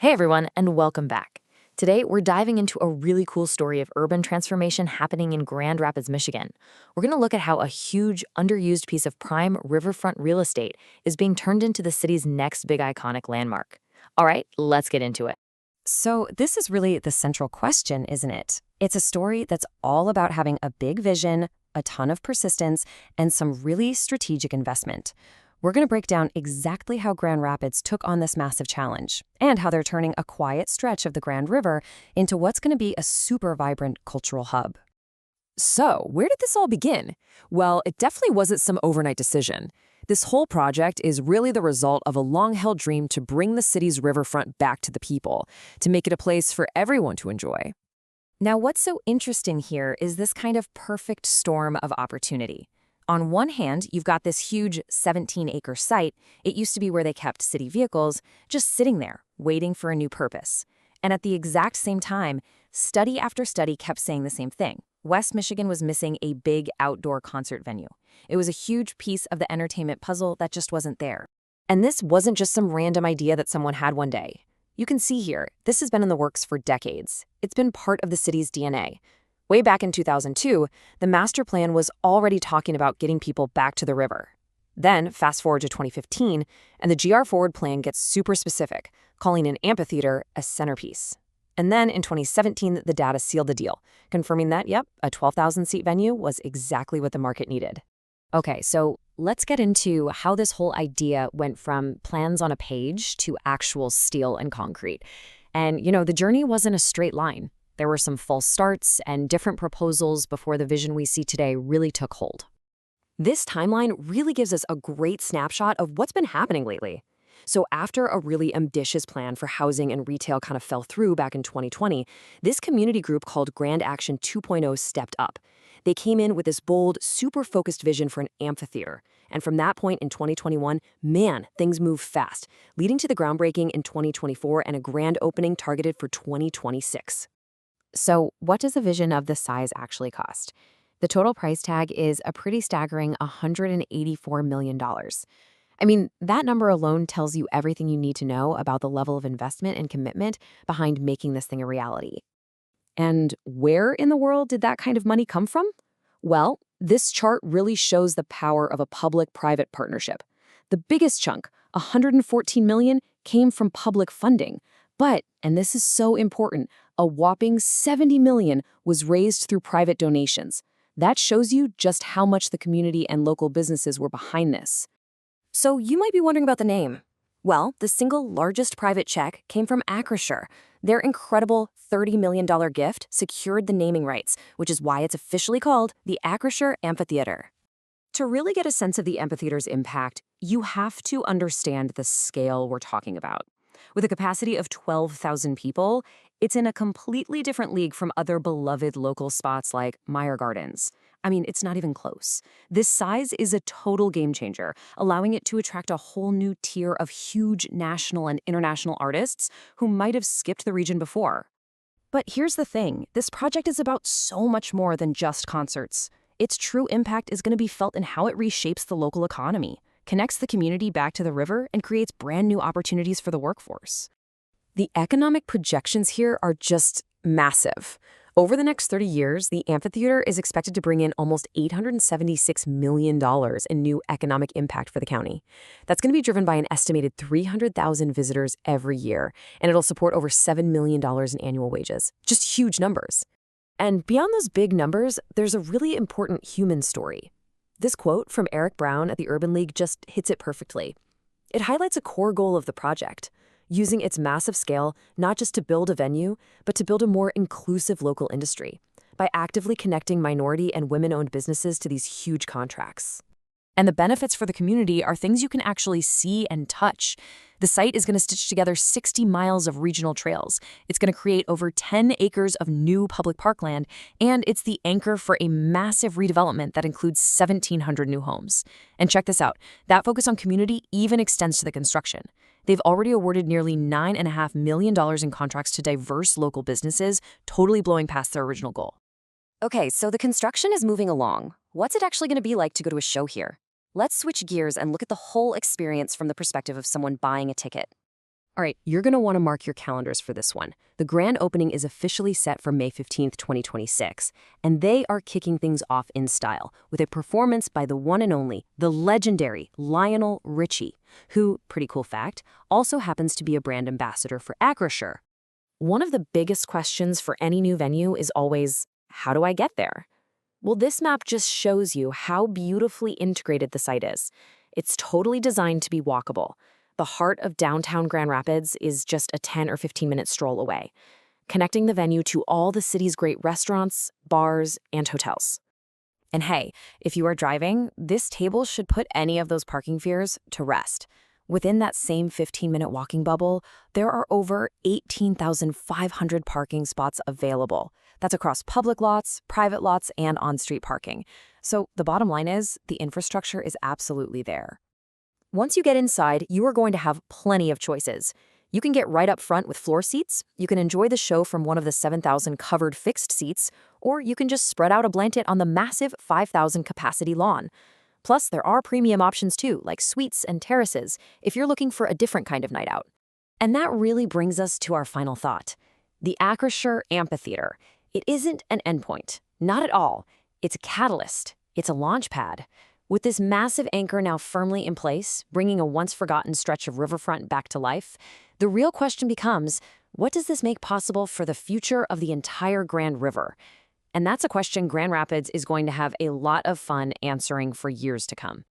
Hey everyone, and welcome back. Today, we're diving into a really cool story of urban transformation happening in Grand Rapids, Michigan. We're going to look at how a huge, underused piece of prime riverfront real estate is being turned into the city's next big iconic landmark. All right, let's get into it. So, this is really the central question, isn't it? It's a story that's all about having a big vision, a ton of persistence, and some really strategic investment. We're going to break down exactly how Grand Rapids took on this massive challenge and how they're turning a quiet stretch of the Grand River into what's going to be a super vibrant cultural hub. So, where did this all begin? Well, it definitely wasn't some overnight decision. This whole project is really the result of a long-held dream to bring the city's riverfront back to the people, to make it a place for everyone to enjoy. Now, what's so interesting here is this kind of perfect storm of opportunity. On one hand, you've got this huge 17-acre site. It used to be where they kept city vehicles, just sitting there, waiting for a new purpose. And at the exact same time, study after study kept saying the same thing. West Michigan was missing a big outdoor concert venue. It was a huge piece of the entertainment puzzle that just wasn't there. And this wasn't just some random idea that someone had one day. You can see here, this has been in the works for decades. It's been part of the city's DNA. Way back in 2002, the master plan was already talking about getting people back to the river. Then, fast forward to 2015, and the GR Forward plan gets super specific, calling an amphitheater a centerpiece. And then in 2017, the data sealed the deal, confirming that, yep, a 12,000-seat venue was exactly what the market needed. Okay, so let's get into how this whole idea went from plans on a page to actual steel and concrete. And, the journey wasn't a straight line. There were some false starts and different proposals before the vision we see today really took hold. This timeline really gives us a great snapshot of what's been happening lately. So after a really ambitious plan for housing and retail kind of fell through back in 2020, this community group called Grand Action 2.0 stepped up. They came in with this bold, super focused vision for an amphitheater. And from that point in 2021, man, things moved fast, leading to the groundbreaking in 2024 and a grand opening targeted for 2026. So what does a vision of this size actually cost? The total price tag is a pretty staggering $184 million. I mean, that number alone tells you everything you need to know about the level of investment and commitment behind making this thing a reality. And where in the world did that kind of money come from? Well, this chart really shows the power of a public-private partnership. The biggest chunk, $114 million, came from public funding. But, and this is so important, a whopping $70 million was raised through private donations. That shows you just how much the community and local businesses were behind this. So you might be wondering about the name. Well, the single largest private check came from Acrisure. Their incredible $30 million gift secured the naming rights, which is why it's officially called the Acrisure Amphitheater. To really get a sense of the amphitheater's impact, you have to understand the scale we're talking about. With a capacity of 12,000 people, it's in a completely different league from other beloved local spots like Meyer Gardens. I mean, it's not even close. This size is a total game changer, allowing it to attract a whole new tier of huge national and international artists who might have skipped the region before. But here's the thing, this project is about so much more than just concerts. Its true impact is going to be felt in how it reshapes the local economy, connects the community back to the river, and creates brand new opportunities for the workforce. The economic projections here are just massive. Over the next 30 years, the amphitheater is expected to bring in almost $876 million in new economic impact for the county. That's going to be driven by an estimated 300,000 visitors every year, and it'll support over $7 million in annual wages. Just huge numbers. And beyond those big numbers, there's a really important human story. This quote from Eric Brown at the Urban League just hits it perfectly. It highlights a core goal of the project, using its massive scale not just to build a venue, but to build a more inclusive local industry by actively connecting minority and women-owned businesses to these huge contracts. And the benefits for the community are things you can actually see and touch. The site is going to stitch together 60 miles of regional trails. It's going to create over 10 acres of new public parkland, and it's the anchor for a massive redevelopment that includes 1,700 new homes. And check this out, that focus on community even extends to the construction. They've already awarded nearly $9.5 million in contracts to diverse local businesses, totally blowing past their original goal. Okay, so the construction is moving along. What's it actually going to be like to go to a show here? Let's switch gears and look at the whole experience from the perspective of someone buying a ticket. All right, you're going to want to mark your calendars for this one. The grand opening is officially set for May 15th, 2026, and they are kicking things off in style with a performance by the one and only, the legendary Lionel Richie, who, pretty cool fact, also happens to be a brand ambassador for Acrisure. One of the biggest questions for any new venue is always, how do I get there? Well, this map just shows you how beautifully integrated the site is. It's totally designed to be walkable. The heart of downtown Grand Rapids is just a 10 or 15-minute stroll away, connecting the venue to all the city's great restaurants, bars, and hotels. And hey, if you are driving, this table should put any of those parking fears to rest. Within that same 15-minute walking bubble, there are over 18,500 parking spots available. That's across public lots, private lots, and on-street parking. So the bottom line is, the infrastructure is absolutely there. Once you get inside, you are going to have plenty of choices. You can get right up front with floor seats, you can enjoy the show from one of the 7,000 covered fixed seats, or you can just spread out a blanket on the massive 5,000 capacity lawn. Plus, there are premium options too, like suites and terraces, if you're looking for a different kind of night out. And that really brings us to our final thought. The Acrisure Amphitheater. It isn't an endpoint. Not at all. It's a catalyst. It's a launch pad. With this massive anchor now firmly in place, bringing a once-forgotten stretch of riverfront back to life, the real question becomes, what does this make possible for the future of the entire Grand River? And that's a question Grand Rapids is going to have a lot of fun answering for years to come.